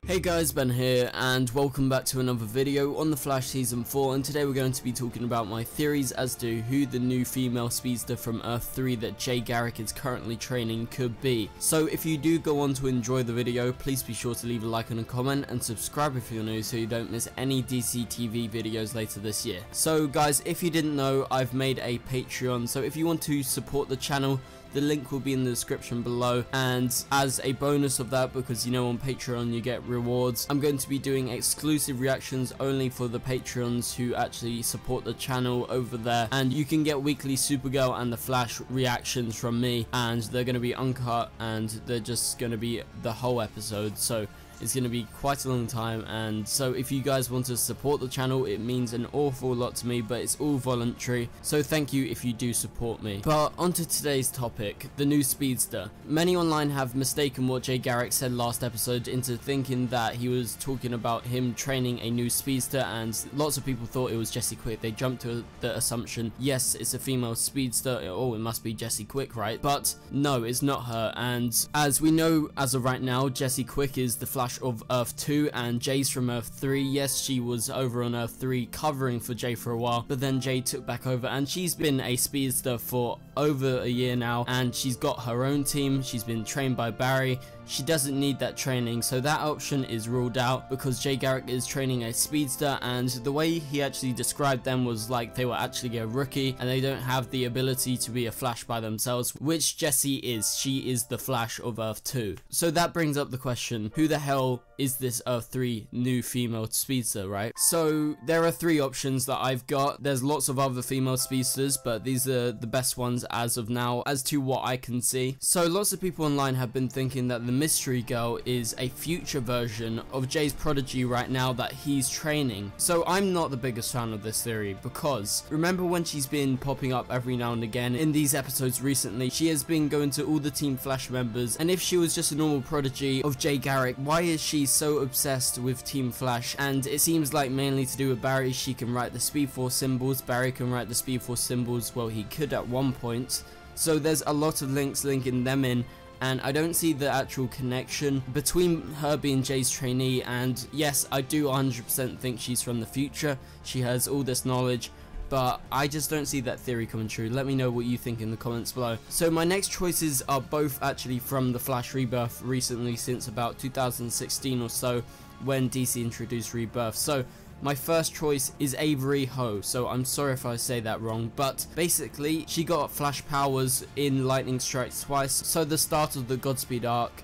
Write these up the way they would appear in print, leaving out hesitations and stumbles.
Hey guys, Ben here, and welcome back to another video on The Flash Season 4, and today we're going to be talking about my theories as to who the new female speedster from Earth-3 that Jay Garrick is currently training could be. So if you do go on to enjoy the video, please be sure to leave a like and a comment, and subscribe if you're new so you don't miss any DC TV videos later this year. So guys, if you didn't know, I've made a Patreon, so if you want to support the channel, the link will be in the description below, and as a bonus of that, because you know on Patreon you get rewards, I'm going to be doing exclusive reactions only for the Patreons who actually support the channel over there, and you can get weekly Supergirl and the Flash reactions from me, and they're going to be uncut and they're just going to be the whole episode, so it's going to be quite a long time. And so if you guys want to support the channel, it means an awful lot to me, but it's all voluntary, so thank you if you do support me. But onto today's topic, the new speedster. Many online have mistaken what Jay Garrick said last episode into thinking that he was talking about him training a new speedster, and lots of people thought it was Jessie Quick. They jumped to the assumption, yes, it's a female speedster, oh, it must be Jessie Quick, right? But no, it's not her. And as we know as of right now, Jessie Quick is the Flash of Earth-2 and Jay's from Earth-3. Yes, she was over on Earth-3 covering for Jay for a while, but then Jay took back over, and she's been a speedster for over a year now, and she's got her own team. She's been trained by Barry. She doesn't need that training, so that option is ruled out because Jay Garrick is training a speedster, and the way he actually described them was like they were actually a rookie and they don't have the ability to be a Flash by themselves, which Jessie is. She is the Flash of Earth-2. So that brings up the question, who the hell is this Earth-3 new female speedster, right? So there are three options that I've got. There's lots of other female speedsters, but these are the best ones as of now, as to what I can see. So lots of people online have been thinking that the mystery girl is a future version of Jay's prodigy right now that he's training. So I'm not the biggest fan of this theory, because remember when she's been popping up every now and again in these episodes recently, she has been going to all the Team Flash members, and if she was just a normal prodigy of Jay Garrick, why is she so obsessed with Team Flash? And it seems like mainly to do with Barry. She can write the Speed Force symbols. Barry can write the Speed Force symbols, well, he could at one point. So there's a lot of links linking them in, and I don't see the actual connection between her being Jay's trainee. And yes, I do 100% think she's from the future. She has all this knowledge, but I just don't see that theory coming true. Let me know what you think in the comments below. So my next choices are both actually from the Flash Rebirth recently, since about 2016 or so, when DC introduced Rebirth. So my first choice is Avery Howe, so I'm sorry if I say that wrong, but basically she got Flash powers in Lightning Strikes Twice, so the start of the Godspeed arc.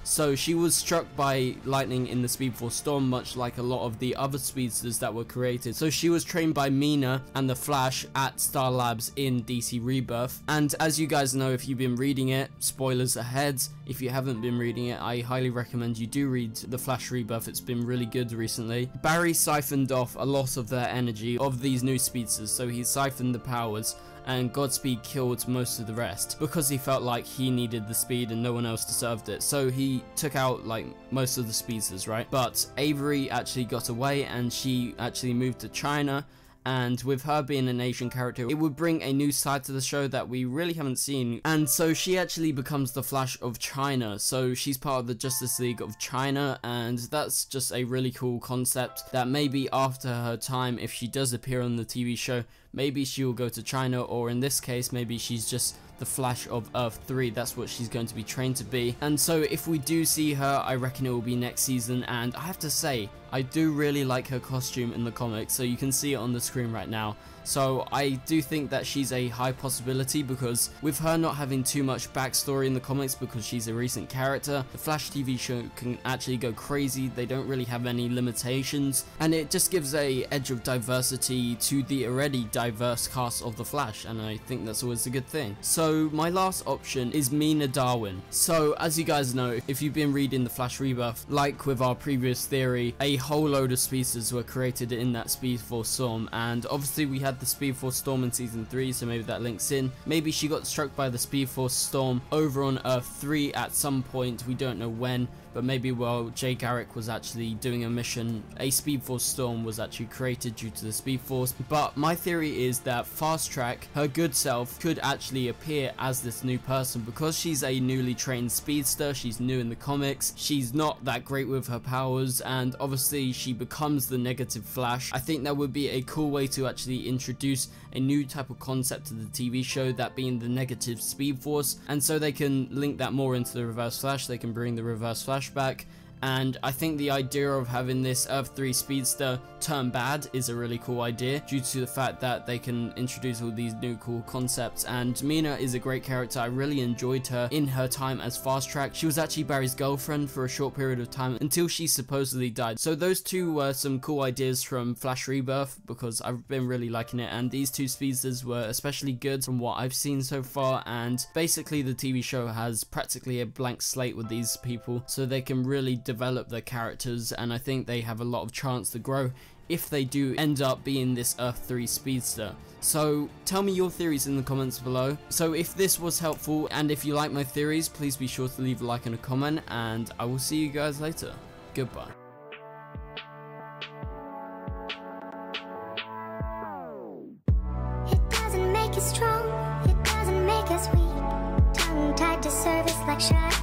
So she was struck by lightning in the Speed Force Storm, much like a lot of the other speedsters that were created. So she was trained by Mina and the Flash at Star Labs in DC Rebirth. And as you guys know, if you've been reading it, spoilers ahead, if you haven't been reading it, I highly recommend you do read the Flash Rebirth. It's been really good recently. Barry siphoned off a lot of their energy of these new speedsters, so he siphoned the powers, and Godspeed killed most of the rest because he felt like he needed the speed and no one else deserved it. So he took out like most of the speedsters, right? But Avery actually got away, and she actually moved to China. And with her being an Asian character, it would bring a new side to the show that we really haven't seen. And so she actually becomes the Flash of China. So she's part of the Justice League of China, and that's just a really cool concept that maybe after her time, if she does appear on the TV show, maybe she will go to China, or in this case, maybe she's just the Flash of Earth-3. That's what she's going to be trained to be. And so if we do see her, I reckon it will be next season. And I have to say, I do really like her costume in the comics, so you can see it on the screen right now. So I do think that she's a high possibility, because with her not having too much backstory in the comics because she's a recent character, the Flash TV show can actually go crazy. They don't really have any limitations, and it just gives a edge of diversity to the already diverse cast of the Flash, and I think that's always a good thing. So my last option is Mina Darwin. So as you guys know, if you've been reading the Flash Rebirth, like with our previous theory, a whole load of speedsters were created in that Speed Force Storm, and obviously we had the Speed Force Storm in season 3, so maybe that links in. Maybe she got struck by the Speed Force Storm over on Earth-3 at some point, we don't know when, but maybe while Jay Garrick was actually doing a mission, a Speed Force Storm was actually created due to the Speed Force. But my theory is that Fast Track, her good self, could actually appear as this new person because she's a newly trained speedster, she's new in the comics, she's not that great with her powers, and obviously she becomes the negative Flash. I think that would be a cool way to actually introduce a new type of concept to the TV show, that being the negative Speed Force, and so they can link that more into the Reverse Flash. They can bring the Reverse Flash back. And I think the idea of having this Earth-3 speedster turn bad is a really cool idea, due to the fact that they can introduce all these new cool concepts. And Mina is a great character. I really enjoyed her in her time as Fast Track. She was actually Barry's girlfriend for a short period of time until she supposedly died. So those two were some cool ideas from Flash Rebirth, because I've been really liking it, and these two speedsters were especially good from what I've seen so far. And basically the TV show has practically a blank slate with these people, so they can really develop their characters, and I think they have a lot of chance to grow if they do end up being this Earth-3 speedster. So tell me your theories in the comments below. So if this was helpful, and if you like my theories, please be sure to leave a like and a comment, and I will see you guys later. Goodbye. It doesn't make us strong, it doesn't make us weak. Tongue tied to service like sharp